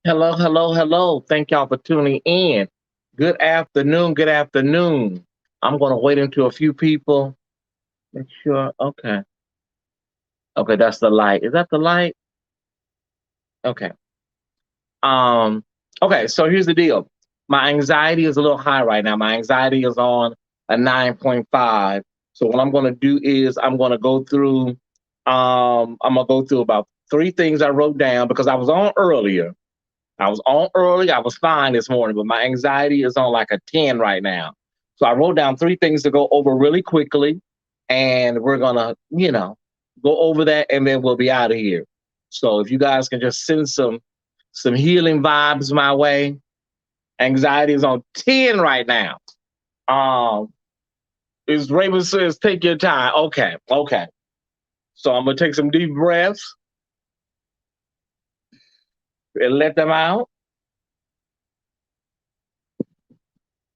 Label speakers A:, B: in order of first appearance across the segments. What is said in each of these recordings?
A: Hello, hello, hello. Thank y'all for tuning in. Good afternoon. Good afternoon. I'm going to wait until a few people. Make sure. Okay. Okay, that's the light. Is that the light? Okay. Um, okay, so here's the deal. My anxiety is a little high right now. My anxiety is on a 9.5. So what I'm going to do is I'm going to go through about three things I wrote down because I was on earlier. I was on early. I was fine this morning, but my anxiety is on like a 10 right now. So I wrote down three things to go over really quickly. And we're going to, go over that and then we'll be out of here. So if you guys can just send some healing vibes my way. Anxiety is on 10 right now. Um, as Raymond says, take your time. Okay, okay. So I'm gonna take some deep breaths and let them out.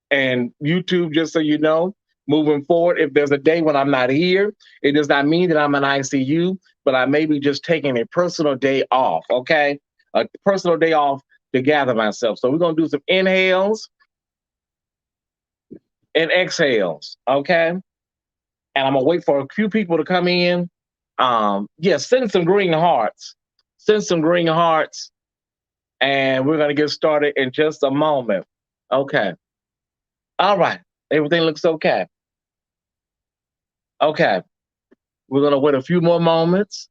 A: And YouTube, just so you know, moving forward, if there's a day when I'm not here, it does not mean that I'm in ICU, but I may be just taking a personal day off, okay? A personal day off to gather myself. So we're going to do some inhales and exhales, okay? And I'm going to wait for a few people to come in. Yeah, send some green hearts. Send some green hearts. And we're going to get started in just a moment. Okay. All right. Everything looks okay. Okay. We're going to wait a few more moments.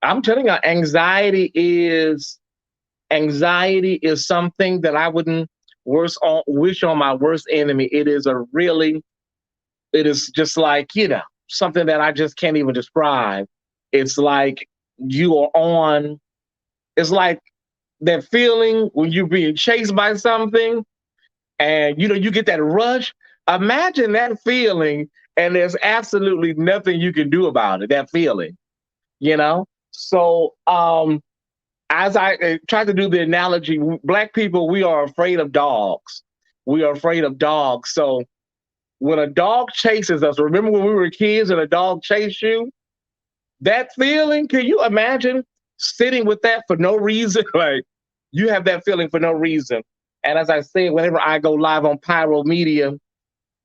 A: I'm telling you, anxiety is something that I wouldn't wish on my worst enemy. It is just like, something that I just can't even describe. It's like you are on, it's like that feeling when you're being chased by something and you get that rush. Imagine that feeling and there's absolutely nothing you can do about it, that feeling, you know? So as I tried to do the analogy, black people, we are afraid of dogs. We are afraid of dogs. So when a dog chases us, remember when we were kids and a dog chased you? That feeling, can you imagine sitting with that for no reason? Like you have that feeling for no reason. And as I said, whenever I go live on Pyro Media,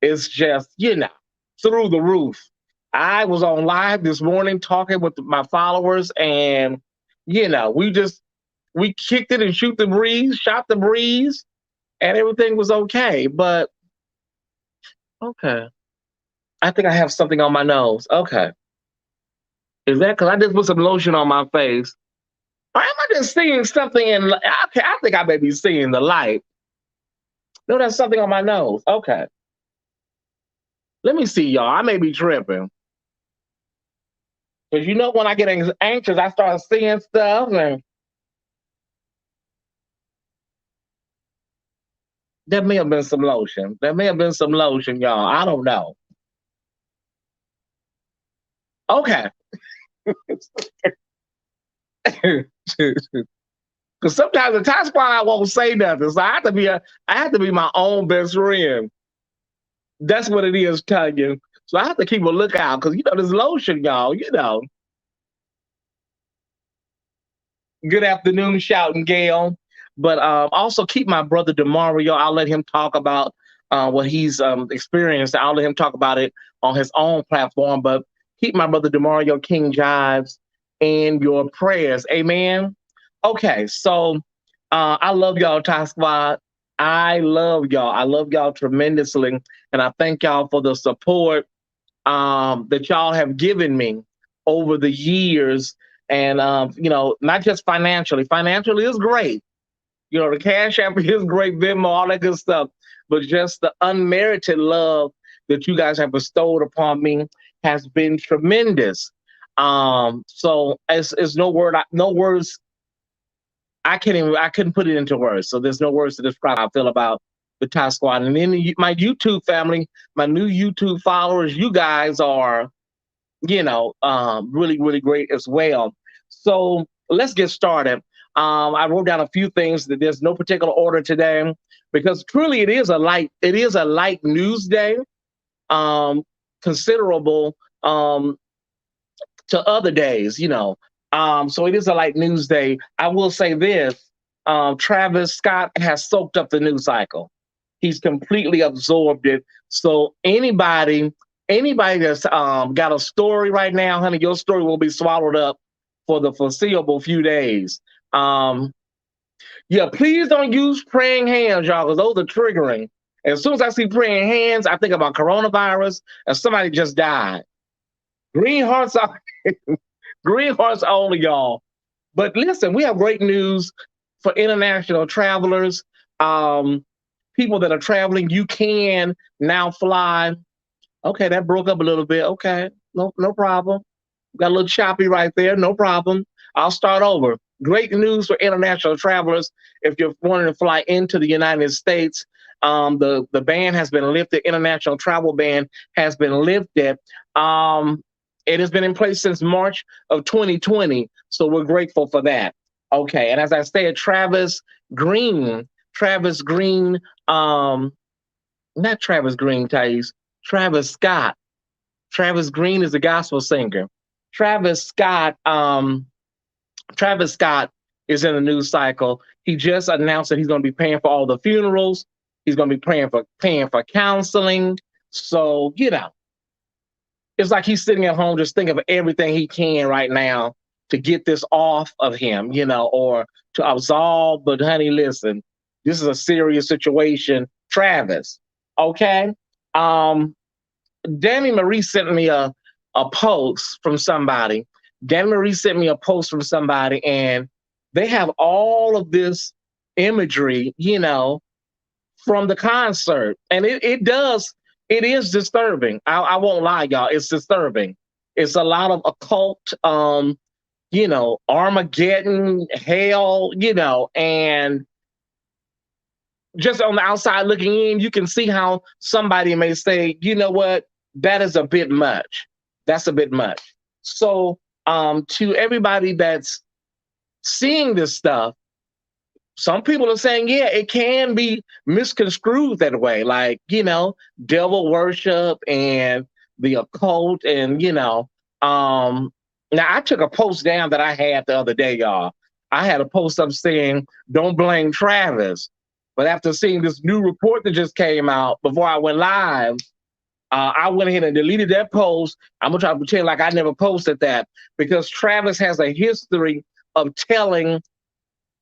A: it's just, through the roof. I was on live this morning talking with my followers, and we kicked it and shoot the breeze, shot the breeze, and everything was okay. But okay, I think I have something on my nose. Okay, is that because I just put some lotion on my face? Or am I just seeing something in? Okay, I think I may be seeing the light. No, there's something on my nose. Okay, let me see, y'all. I may be tripping. Because when I get anxious, I start seeing stuff, and there may have been some lotion. There may have been some lotion, y'all. I don't know. Okay. Because sometimes the top spot I won't say nothing, so I have to be my own best friend. That's what it is, Tanya. So I have to keep a lookout because there's lotion, y'all. Good afternoon, shouting Gail. But also keep my brother Demario. I'll let him talk about what he's experienced. I'll let him talk about it on his own platform. But keep my brother Demario King Jives in your prayers. Amen. Okay, so I love y'all, Ty Squad. I love y'all. I love y'all tremendously. And I thank y'all for the support that y'all have given me over the years. And, not just financially. Financially is great. The Cash App is great, Venmo, all that good stuff. But just the unmerited love that you guys have bestowed upon me has been tremendous. So it's no words. I couldn't put it into words. So there's no words to describe how I feel about the Thai Squad. And then my YouTube family, my new YouTube followers, you guys are, really, really great as well. So let's get started. I wrote down a few things that there's no particular order today because truly it is a light news day, considerable to other days. So it is a light news day. I will say this. Travis Scott has soaked up the news cycle. He's completely absorbed it. So anybody that's got a story right now, honey, your story will be swallowed up for the foreseeable few days. Um, yeah, please don't use praying hands, y'all, because those are triggering. As soon as I see praying hands, I think about coronavirus and somebody just died. Green hearts are green hearts only, y'all. But listen, we have great news for international travelers. Um, People that are traveling, you can now fly. Okay, that broke up a little bit. Okay, no problem. Got a little choppy right there. No problem. I'll start over. Great news for international travelers. If you're wanting to fly into the United States, the ban has been lifted. International travel ban has been lifted. It has been in place since March of 2020. So we're grateful for that. Okay, and as I said, Travis Green, not Travis Green, Tyesse, Travis Scott. Travis Green is a gospel singer. Travis Scott, Travis Scott is in the news cycle. He just announced that he's going to be paying for all the funerals. He's going to be paying for counseling. So it's like he's sitting at home just thinking of everything he can right now to get this off of him, or to absolve. But honey, listen, this is a serious situation, Travis. Okay. Danny Marie sent me a post from somebody. Danny Marie sent me a post from somebody, and they have all of this imagery, from the concert. And it is disturbing. I won't lie, y'all. It's disturbing. It's a lot of occult, Armageddon, hell, and just on the outside looking in, you can see how somebody may say, you know what, that is a bit much. That's a bit much. So to everybody that's seeing this stuff, some people are saying, yeah, it can be misconstrued that way, like, devil worship and the occult. And, now I took a post down that I had the other day, y'all. I had a post up saying, don't blame Travis. But after seeing this new report that just came out before I went live, I went ahead and deleted that post. I'm gonna try to pretend like I never posted that, because Travis has a history of telling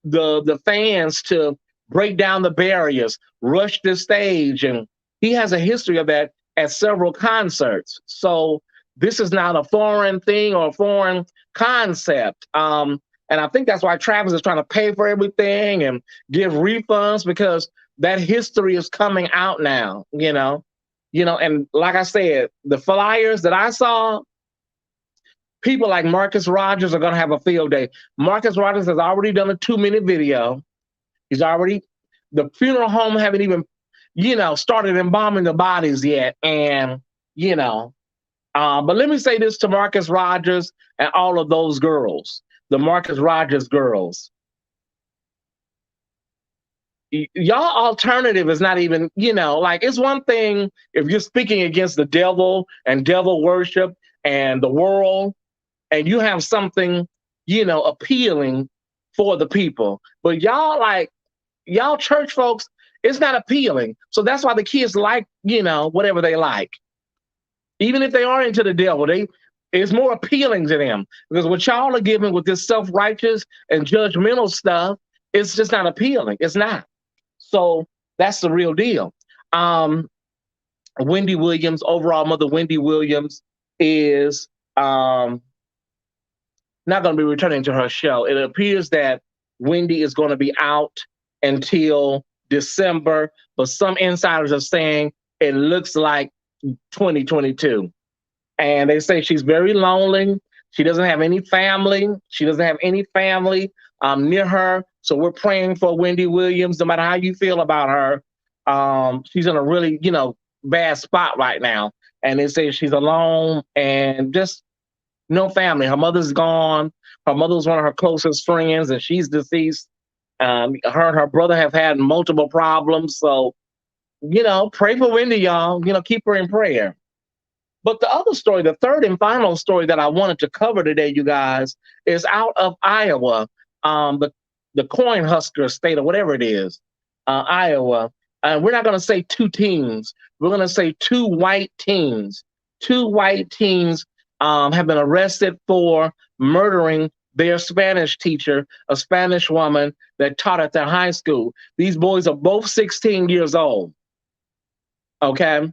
A: the fans to break down the barriers, rush the stage, and he has a history of that at several concerts. So this is not a foreign thing or a foreign concept. And I think that's why Travis is trying to pay for everything and give refunds, because that history is coming out now, and like I said, the flyers that I saw, people like Marcus Rogers are going to have a field day. Marcus Rogers has already done a 2-minute video. The funeral home haven't even, started embalming the bodies yet. And, but let me say this to Marcus Rogers and all of those girls, the Marcus Rogers girls. Y'all alternative is not even, like, it's one thing if you're speaking against the devil and devil worship and the world, and you have something, appealing for the people. But y'all church folks, it's not appealing. So that's why the kids like, whatever they like. Even if they are into the devil, it's more appealing to them, because what y'all are giving with this self-righteous and judgmental stuff, it's just not appealing. It's not. So that's the real deal. Wendy Williams, overall mother Wendy Williams, is not going to be returning to her show. It appears that Wendy is going to be out until December, but some insiders are saying it looks like 2022. And they say she's very lonely. She doesn't have any family. Near her. So we're praying for Wendy Williams, no matter how you feel about her. She's in a really, bad spot right now. And they say she's alone and just no family. Her mother's gone. Her mother was one of her closest friends, and she's deceased. Her and her brother have had multiple problems. So, pray for Wendy, y'all. Keep her in prayer. But the other story, the third and final story that I wanted to cover today, you guys, is out of Iowa. The the Cornhusker state or whatever it is, Iowa. We're not going to say two teens. We're going to say two white teens. Two white teens have been arrested for murdering their Spanish teacher, a Spanish woman that taught at their high school. These boys are both 16 years old. Okay.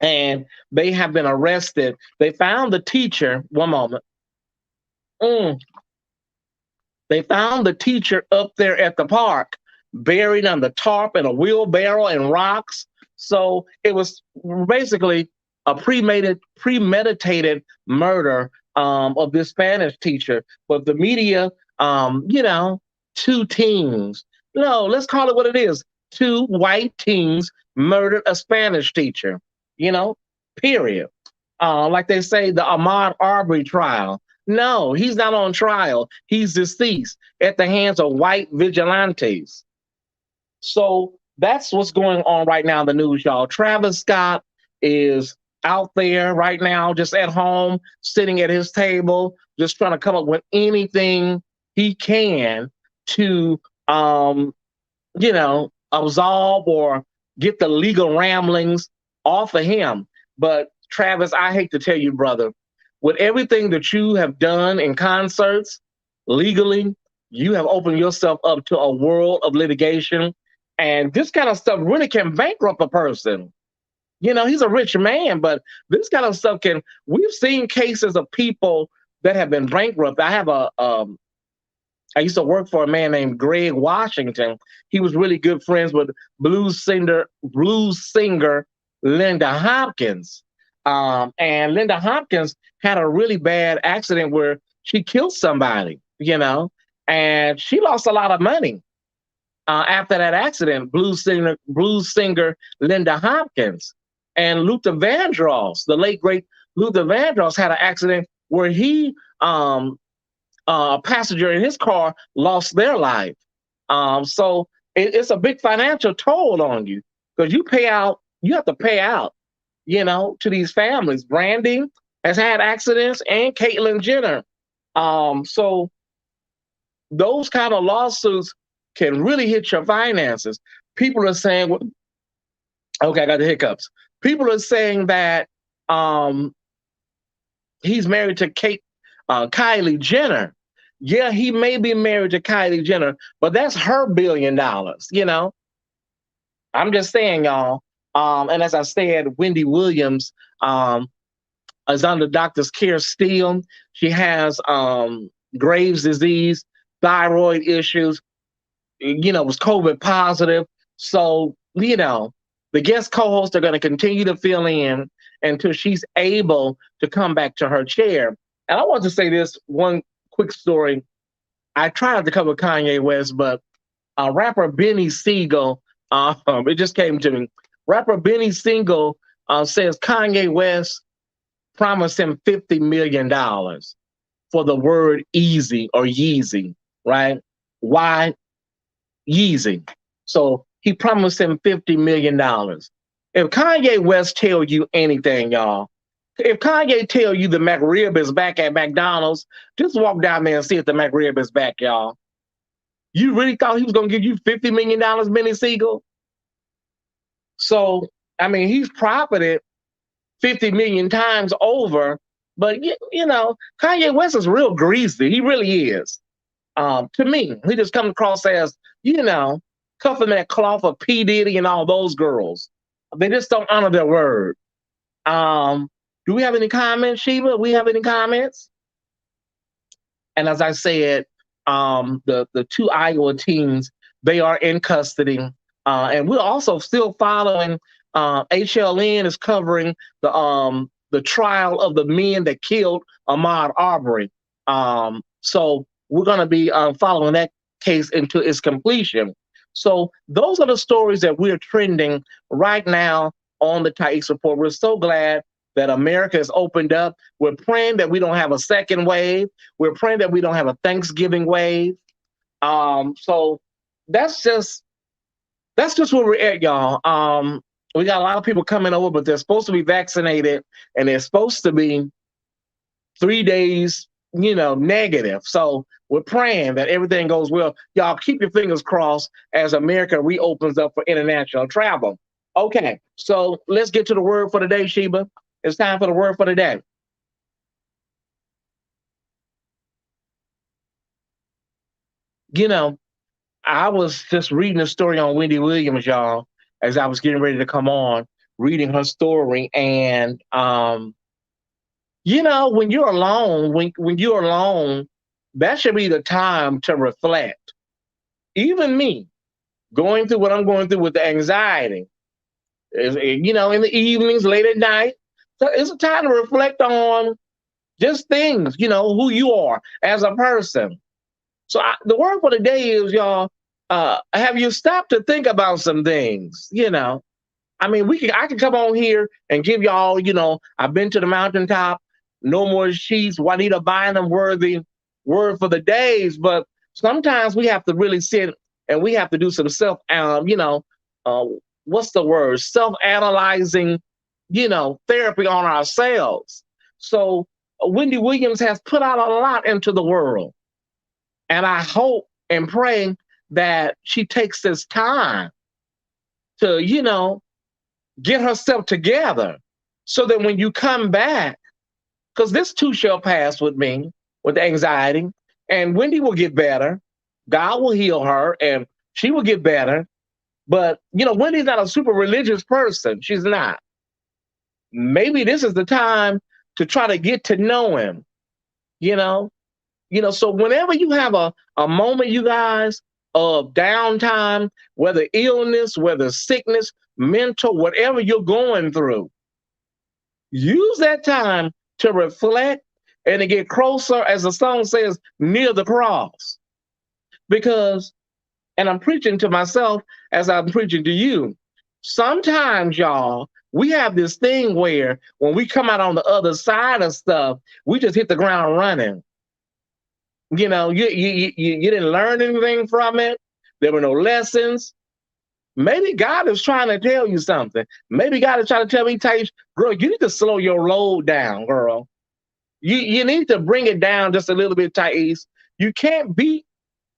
A: And they have been arrested. They found the teacher. One moment. They found the teacher up there at the park, buried on the tarp and a wheelbarrow and rocks. So it was basically a premeditated murder of this Spanish teacher. But the media, two teens. No, let's call it what it is. Two white teens murdered a Spanish teacher, period. Like they say, the Ahmaud Arbery trial. No, he's not on trial. He's deceased at the hands of white vigilantes. So that's what's going on right now in the news, y'all. Travis Scott is out there right now, just at home, sitting at his table, just trying to come up with anything he can to, absolve or get the legal ramblings off of him. But Travis, I hate to tell you, brother, with everything that you have done in concerts, legally, you have opened yourself up to a world of litigation. And this kind of stuff really can bankrupt a person. He's a rich man, but this kind of stuff we've seen cases of people that have been bankrupt. I used to work for a man named Greg Washington. He was really good friends with blues singer Linda Hopkins. And Linda Hopkins had a really bad accident where she killed somebody, and she lost a lot of money after that accident. Blues singer Linda Hopkins. And Luther Vandross, the late great Luther Vandross, had an accident where a passenger in his car lost their life. So it's a big financial toll on you because you have to pay out, to these families. Brandy has had accidents and Caitlyn Jenner. So those kind of lawsuits can really hit your finances. People are saying, okay, I got the hiccups. People are saying that he's married to Kylie Jenner. Yeah, he may be married to Kylie Jenner, but that's her $1 billion, I'm just saying, y'all. And as I said, Wendy Williams is under doctor's care still. She has Graves' disease, thyroid issues, was COVID positive. So, the guest co-hosts are going to continue to fill in until she's able to come back to her chair. And I want to say this one quick story. I tried to cover Kanye West, but rapper Benny Siegel, it just came to me. Rapper Benny Siegel says Kanye West promised him $50 million for the word easy or Yeezy, right? Why Yeezy? So he promised him $50 million. If Kanye West tell you anything, y'all, if Kanye tell you the McRib is back at McDonald's, just walk down there and see if the McRib is back, y'all. You really thought he was going to give you $50 million, Benny Siegel? So, he's profited 50 million times over, but, Kanye West is real greasy. He really is. To me, he just comes across as, cuffing that cloth of P. Diddy and all those girls. They just don't honor their word. Do we have any comments, Sheba? We have any comments? And as I said, the two Iowa teens, they are in custody. And we're also still following, HLN is covering the trial of the men that killed Ahmaud Arbery. So we're going to be following that case into its completion. So those are the stories that we're trending right now on the Tyesse Report. We're so glad that America has opened up. We're praying that we don't have a second wave. We're praying that we don't have a Thanksgiving wave. So that's just where we're at, y'all. We got a lot of people coming over, but they're supposed to be vaccinated, and they're supposed to be 3 days negative. So we're praying that everything goes well. Y'all keep your fingers crossed as America reopens up for international travel. Okay, so let's get to the word for the day, Sheba. It's time for the word for the day. You know, I was just reading a story on Wendy Williams, y'all, as I was getting ready to come on, reading her story. And when you're alone, when you're alone, that should be the time to reflect. Even me, going through what I'm going through with the anxiety, in the evenings, late at night. So it's a time to reflect on just things, who you are as a person. So the word for the day is, y'all, have you stopped to think about some things? I mean, I can come on here and give y'all, I've been to the mountaintop, no more sheets, Juanita Bynum worthy word for the days. But sometimes we have to really sit and we have to do some uh, what's the word? Self-analyzing, therapy on ourselves. So Wendy Williams has put out a lot into the world. And I hope and pray that she takes this time to, get herself together so that when you come back, because this too shall pass with me, with anxiety, and Wendy will get better. God will heal her and she will get better. But, Wendy's not a super religious person. She's not. Maybe this is the time to try to get to know him, you know? So whenever you have a moment, you guys, of downtime, whether illness, whether sickness, mental, whatever you're going through, use that time to reflect and to get closer, as the song says, near the cross. Because, and I'm preaching to myself as I'm preaching to you, sometimes, y'all, we have this thing where when we come out on the other side of stuff, we just hit the ground running. You didn't learn anything from it. There were no lessons. Maybe God is trying to tell you something. Maybe God is trying to tell me, Tyesse, girl, you need to slow your load down, girl. You need to bring it down just a little bit, Tyesse. You can't be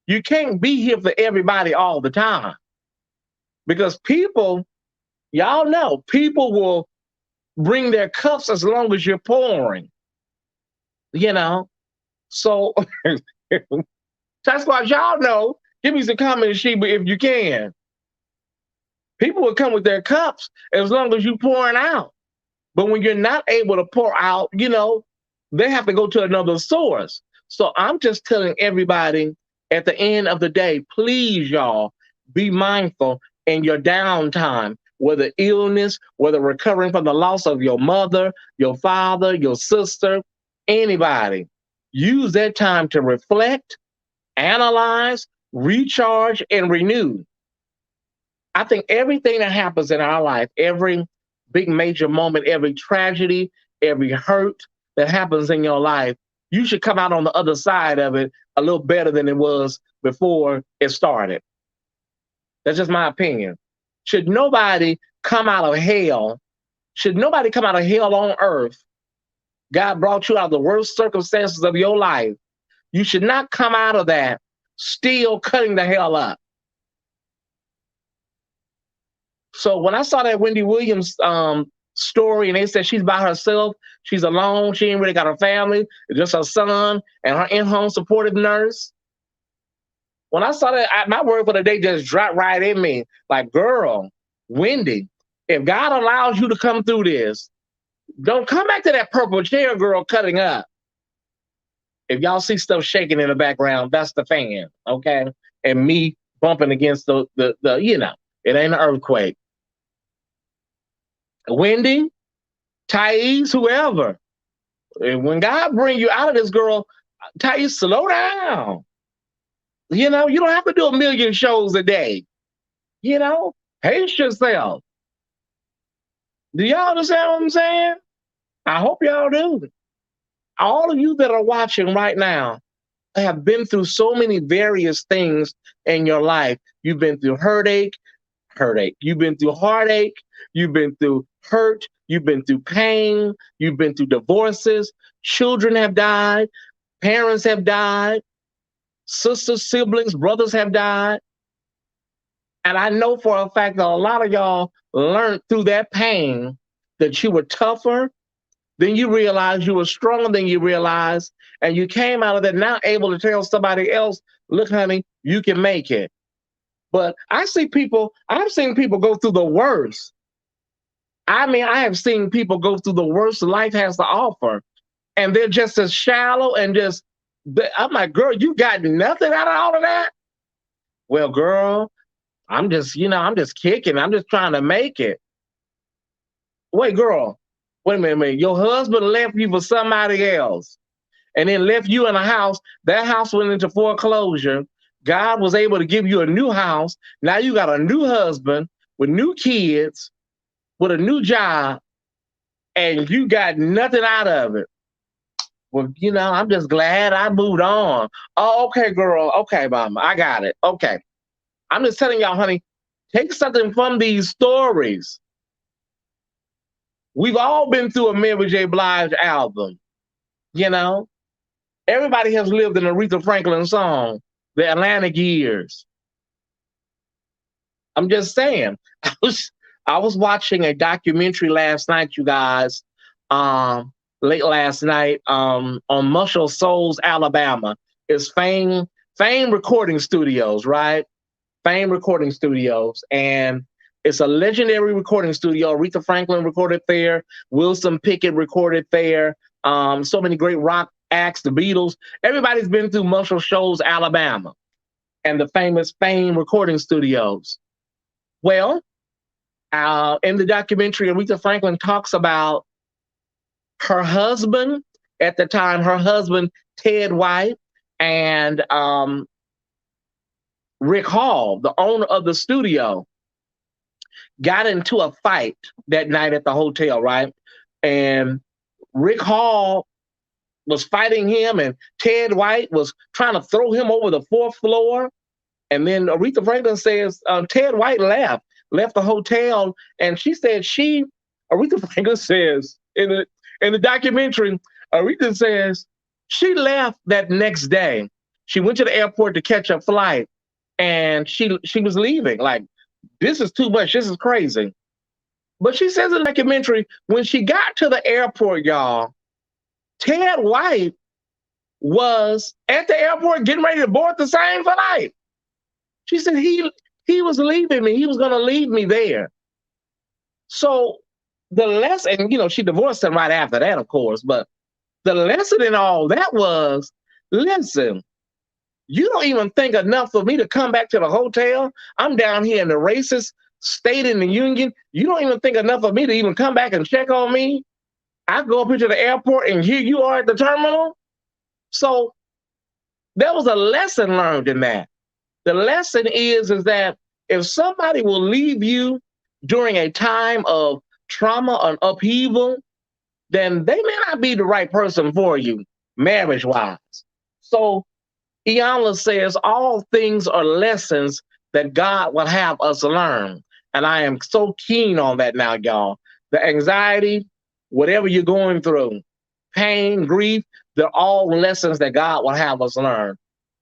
A: here for everybody all the time. Because people, y'all know, people will bring their cups as long as you're pouring. So that's why y'all know. Give me some comments, Sheba, if you can. People will come with their cups as long as you pouring out. But when you're not able to pour out, they have to go to another source. So I'm just telling everybody at the end of the day, please, y'all, be mindful in your downtime, whether illness, whether recovering from the loss of your mother, your father, your sister, anybody. Use that time to reflect, analyze, recharge, and renew. I think everything that happens in our life, every big major moment, every tragedy, every hurt that happens in your life, you should come out on the other side of it a little better than it was before it started. That's just my opinion. Should nobody come out of hell, should nobody come out of hell on earth, God brought you out of the worst circumstances of your life, you should not come out of that still cutting the hell up. So when I saw that Wendy Williams story and they said she's by herself, she's alone, she ain't really got her family, just her son and her in-home supportive nurse. When I saw that, my word for the day just dropped right in me. Like, girl, Wendy, if God allows you to come through this, don't come back to that purple chair, girl, cutting up. If y'all see stuff shaking in the background, that's the fan, okay? And me bumping against the it ain't an earthquake. Wendy, Tyesse, whoever. When God bring you out of this, girl, Tyesse, slow down. You don't have to do a million shows a day. Pace yourself. Do y'all understand what I'm saying? I hope y'all do. All of you that are watching right now have been through so many various things in your life. You've been through heartache. You've been through heartache. You've been through hurt. You've been through pain. You've been through divorces. Children have died. Parents have died. Sisters, siblings, brothers have died. And I know for a fact that a lot of y'all learned through that pain that you were tougher than you realized, you were stronger than you realized, and you came out of that now able to tell somebody else, look, honey, you can make it. But I've seen people go through the worst. I mean, I have seen people go through the worst life has to offer, and they're just as shallow and just, I'm like, girl, you got nothing out of all of that? Well, girl, I'm just kicking. I'm just trying to make it. Wait, girl, wait a minute. Your husband left you for somebody else and then left you in a house. That house went into foreclosure. God was able to give you a new house. Now you got a new husband with new kids, with a new job, and you got nothing out of it. Well, I'm just glad I moved on. Oh, okay, girl. Okay, mama. I got it. Okay. I'm just telling y'all, honey, take something from these stories. We've all been through a Mary J. Blige album. Everybody has lived an Aretha Franklin song, The Atlantic Years. I'm just saying. I was watching a documentary last night, you guys, late last night, on Muscle Shoals, Alabama. It's Fame Recording Studios, right? Fame Recording Studios. And it's a legendary recording studio. Aretha Franklin recorded there. Wilson Pickett recorded there. So many great rock acts, the Beatles. Everybody's been through Muscle Shoals, Alabama, and the famous Fame Recording Studios. Well, in the documentary, Aretha Franklin talks about her husband at the time, Ted White, and Rick Hall, the owner of the studio, got into a fight that night at the hotel, right? And Rick Hall was fighting him, and Ted White was trying to throw him over the fourth floor. And then Aretha Franklin says Ted White left the hotel, and she said Aretha Franklin says in the documentary, Aretha says she left that next day. She went to the airport to catch a flight, and she was leaving. Like, this is too much. This is crazy. But she says in the documentary, when she got to the airport, y'all, Ted White was at the airport getting ready to board the same flight. She said he was leaving me. He was going to leave me there. So the lesson, she divorced him right after that, of course, but the lesson in all that was, listen, you don't even think enough of me to come back to the hotel. I'm down here in the racist state in the union. You don't even think enough of me to even come back and check on me. I go up here to the airport and here you are at the terminal. So there was a lesson learned in that. The lesson is that if somebody will leave you during a time of trauma and upheaval, then they may not be the right person for you, marriage-wise. So Iyanla says all things are lessons that God will have us learn. And I am so keen on that now, y'all. The anxiety, whatever you're going through, pain, grief, they're all lessons that God will have us learn.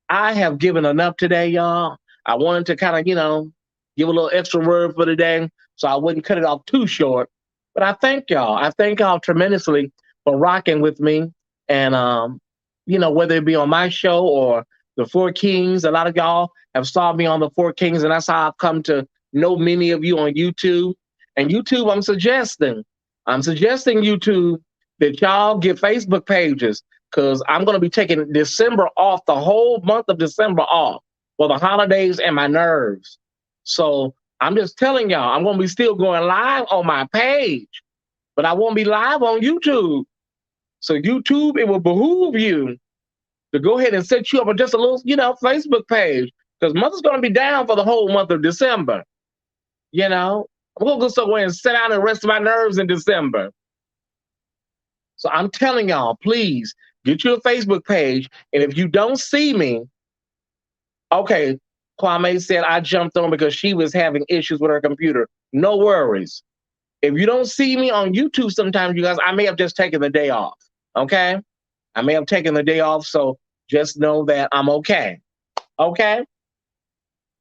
A: I have given enough today, y'all. I wanted to kind of, give a little extra word for today so I wouldn't cut it off too short. But I thank y'all. I thank y'all tremendously for rocking with me. And, whether it be on my show or the Four Kings, a lot of y'all have saw me on the Four Kings, and that's how I've come to know many of you on YouTube. And YouTube, I'm suggesting YouTube that y'all get Facebook pages, because I'm going to be taking December off, the whole month of December off for the holidays and my nerves. So I'm just telling y'all, I'm going to be still going live on my page, but I won't be live on YouTube. So YouTube, it will behoove you to go ahead and set you up with just a little, Facebook page, because Mother's going to be down for the whole month of December. I'm going to go somewhere and sit down and rest my nerves in December. So I'm telling y'all, please get you a Facebook page. And if you don't see me, okay, Kwame said I jumped on because she was having issues with her computer. No worries. If you don't see me on YouTube sometimes, you guys, I may have just taken the day off. Okay? I may have taken the day off, so just know that I'm okay. Okay?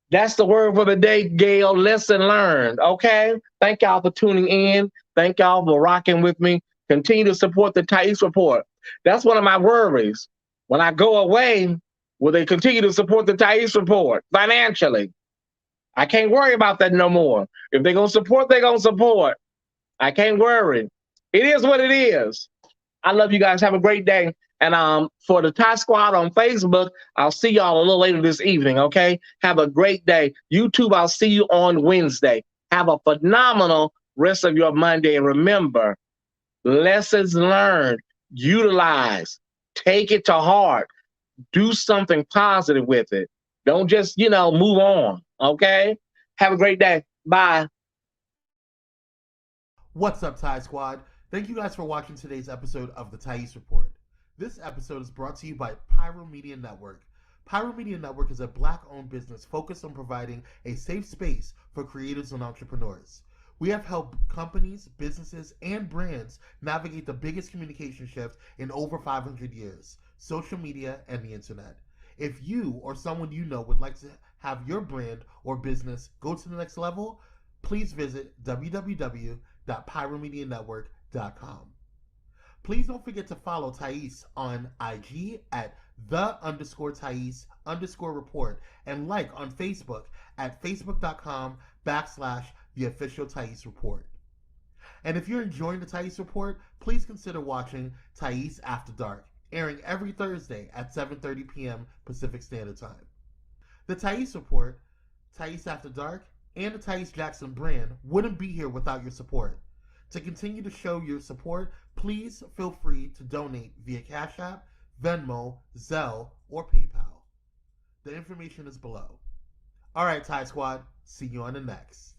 A: That's the word for the day, Gail. Lesson learned. Okay? Thank y'all for tuning in. Thank y'all for rocking with me. Continue to support the Tyesse Report. That's one of my worries. When I go away, will they continue to support the Tyesse Report financially? I can't worry about that no more. If they're going to support, they're going to support. I can't worry. It is what it is. I love you guys. Have a great day. And for the Ty Squad on Facebook, I'll see y'all a little later this evening, okay? Have a great day. YouTube, I'll see you on Wednesday. Have a phenomenal rest of your Monday. And remember, lessons learned, utilize, take it to heart, do something positive with it. Don't just, move on, okay? Have a great day. Bye.
B: What's up, Ty Squad? Thank you guys for watching today's episode of the Tyesse Report. This episode is brought to you by Pyro Media Network. Pyro Media Network is a Black-owned business focused on providing a safe space for creators and entrepreneurs. We have helped companies, businesses, and brands navigate the biggest communication shift in over 500 years, social media and the internet. If you or someone you know would like to have your brand or business go to the next level, please visit www.pyromedianetwork.com. Please don't forget to follow Tyesse on IG at _Tyesse_report and like on Facebook at facebook.com/theofficialTyesse report. And if you're enjoying the Tyesse Report, please consider watching Tyesse After Dark, airing every Thursday at 7:30 p.m. Pacific Standard Time. The Tyesse Report, Tyesse After Dark, and the Tyesse Jackson brand wouldn't be here without your support. To continue to show your support, please feel free to donate via Cash App, Venmo, Zelle, or PayPal. The information is below. Alright, Ty Squad, see you on the next.